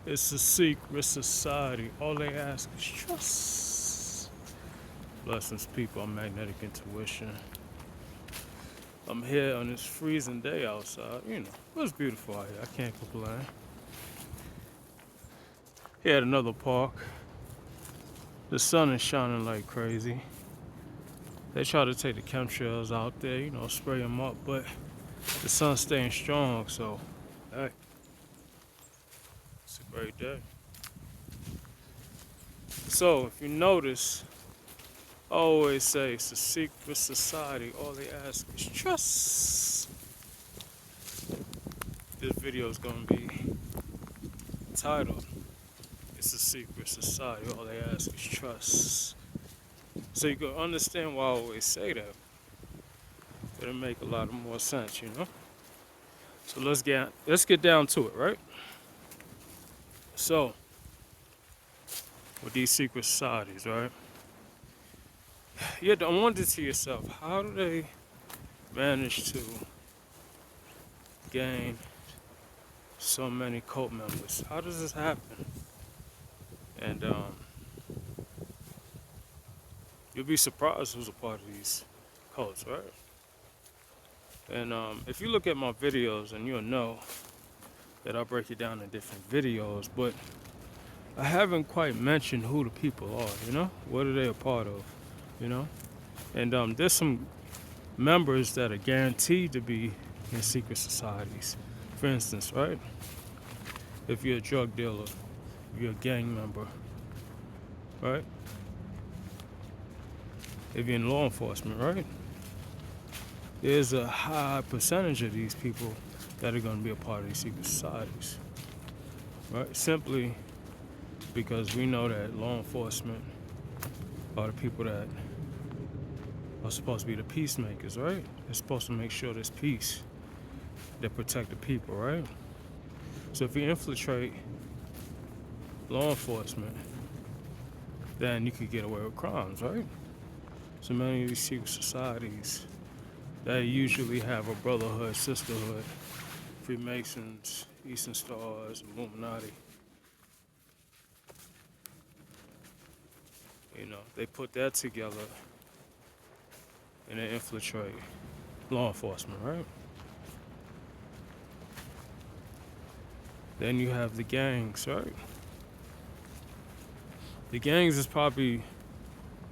It's a secret society. All they ask is trust. Blessings, people. I'm Magnetic Intuition. I'm here on this freezing day outside. You know, it was beautiful out here. I can't complain. Here at another park. The sun is shining like crazy. They try to take the chemtrails out there, you know, spray them up, but the sun's staying strong, so hey, it's a great day. So if you notice, I always say it's a secret society. All they ask is trust. This video is gonna be titled "It's a Secret Society." All they ask is trust. So you can understand why I always say that. It'll make a lot more sense, you know. So let's get down to it, right? So with these secret societies, right? You have to wonder to yourself, how do they manage to gain so many cult members? How does this happen? And you'll be surprised who's a part of these cults, right? And if you look at my videos, and you'll know that I break it down in different videos, but I haven't quite mentioned who the people are, you know? What are they a part of, you know? And there's some members that are guaranteed to be in secret societies. For instance, right? If you're a drug dealer, if you're a gang member, right? If you're in law enforcement, right? There's a high percentage of these people that are going to be a part of these secret societies, right? Simply because we know that law enforcement are the people that are supposed to be the peacemakers, right? They're supposed to make sure there's peace. They protect the people, right? So if you infiltrate law enforcement, then you could get away with crimes, right? So many of these secret societies, they usually have a brotherhood, sisterhood, Freemasons, Eastern Stars, Illuminati. You know, they put that together and they infiltrate law enforcement, right? Then you have the gangs, right? The gangs is probably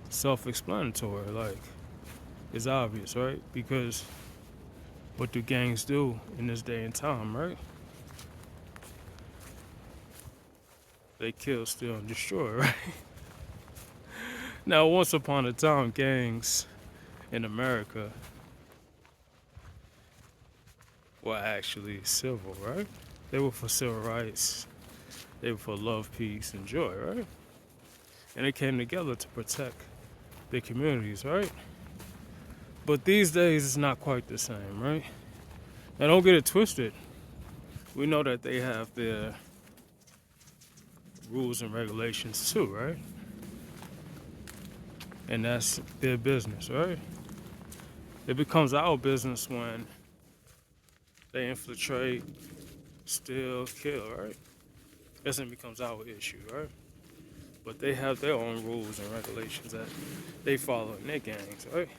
self-explanatory, like it's obvious, right? Because what do gangs do in this day and time, right? They kill, steal, and destroy, right? Now, once upon a time, gangs in America were actually civil, right? They were for civil rights. They were for love, peace, and joy, right? And they came together to protect their communities, right? But these days, it's not quite the same, right? Now, don't get it twisted. We know that they have their rules and regulations too, right? And that's their business, right? It becomes our business when they infiltrate, steal, kill, right? That's when it becomes our issue, right? But they have their own rules and regulations that they follow in their gangs, right?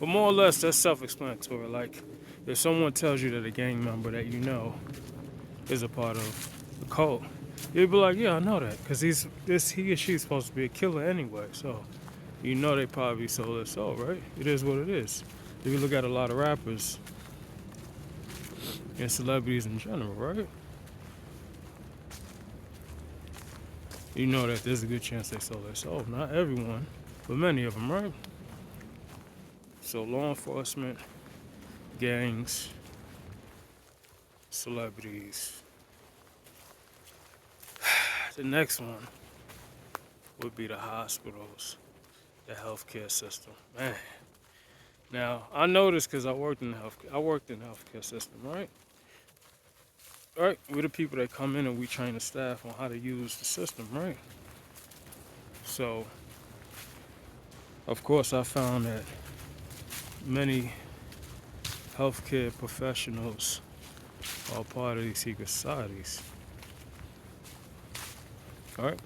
But more or less, that's self-explanatory. Like, if someone tells you that a gang member that you know is a part of the cult, you'd be like, yeah, I know that, because he or she's supposed to be a killer anyway. So, you know they probably sold their soul, right? It is what it is. If you look at a lot of rappers and celebrities in general, right? You know that there's a good chance they sold their soul. Not everyone, but many of them, right? So law enforcement, gangs, celebrities. The next one would be the hospitals, the healthcare system. Man, now I know this because I worked in the healthcare system, right? Right, we're the people that come in and we train the staff on how to use the system, right? So, of course, I found that many healthcare professionals are part of these secret societies. All right?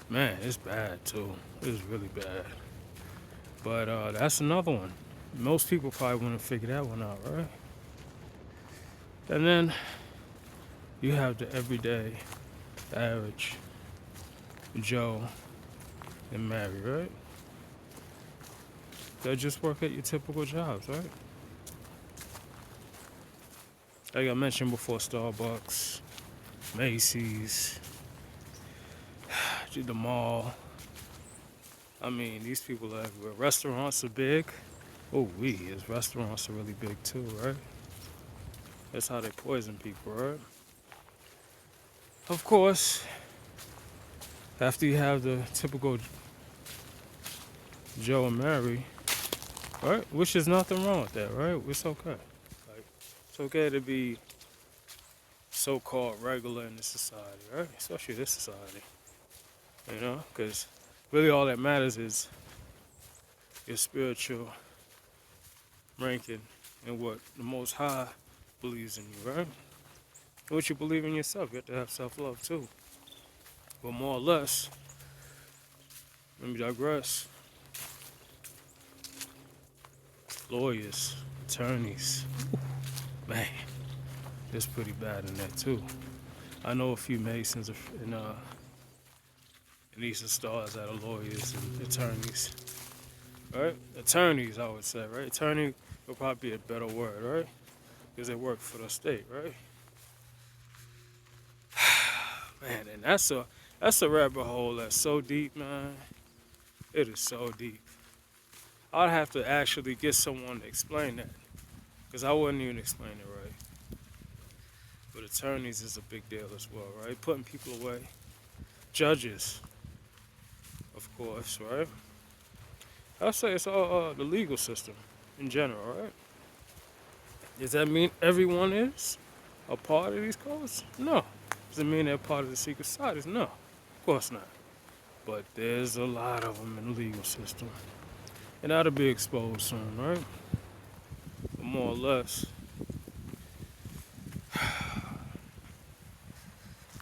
Man, it's bad too. It's really bad. But that's another one. Most people probably wouldn't figure that one out, right? And then you have the everyday, average Joe and Mary, right? They just work at your typical jobs, right? Like I mentioned before, Starbucks, Macy's, the mall. I mean, these people are everywhere. Restaurants are big. Oh, his restaurants are really big too, right? That's how they poison people, right? Of course, after you have the typical Joe and Mary, right? Which is nothing wrong with that, right? It's okay. Like, it's okay to be so-called regular in this society, right? Especially this society, you know? Because really all that matters is your spiritual ranking and what the Most High believes in you, right? What you believe in yourself. You have to have self-love too. But more or less, let me digress. Lawyers, attorneys, man, it's pretty bad in that too. I know a few Masons and Eastern Stars that are lawyers and attorneys, right? Attorneys, I would say, right? Attorney would probably be a better word, right? Because they work for the state, right? Man, and that's a rabbit hole that's so deep, man. It is so deep. I'd have to actually get someone to explain that, because I wouldn't even explain it right. But attorneys is a big deal as well, right? Putting people away. Judges, of course, right? I'll say it's all the legal system in general, right? Does that mean everyone is a part of these codes? No. Does it mean they're part of the secret societies? No, of course not. But there's a lot of them in the legal system. And that'll be exposed soon, right? But more or less,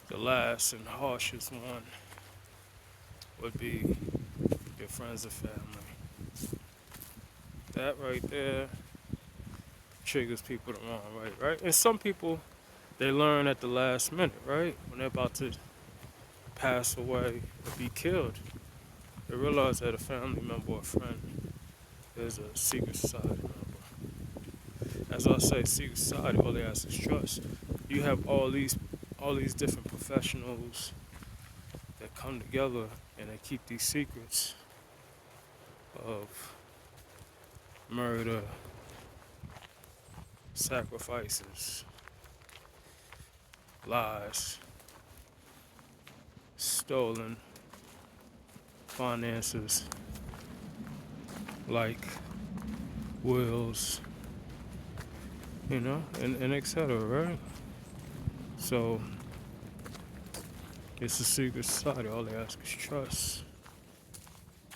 the last and harshest one would be your friends and family. That right there triggers people the wrong way, right? And some people, they learn at the last minute, right? When they're about to pass away or be killed, they realize that a family member or friend is a secret society member. As I say, secret society, all they ask is trust. You have all these different professionals that come together and they keep these secrets of murder, sacrifices, lies, stolen finances, like wills, you know, and etc., right? So it's a secret society. All they ask is trust.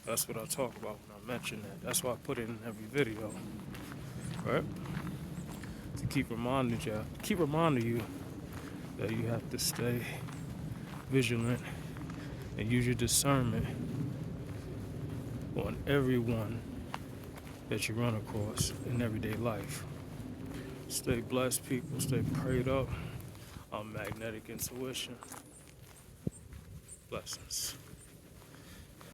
That's what I talk about when I mention that. That's why I put it in every video, right? To keep reminding you that you have to stay vigilant and use your discernment on everyone that you run across in everyday life. Stay blessed, people. Stay prayed up. I'm Magnetic Intuition. Blessings.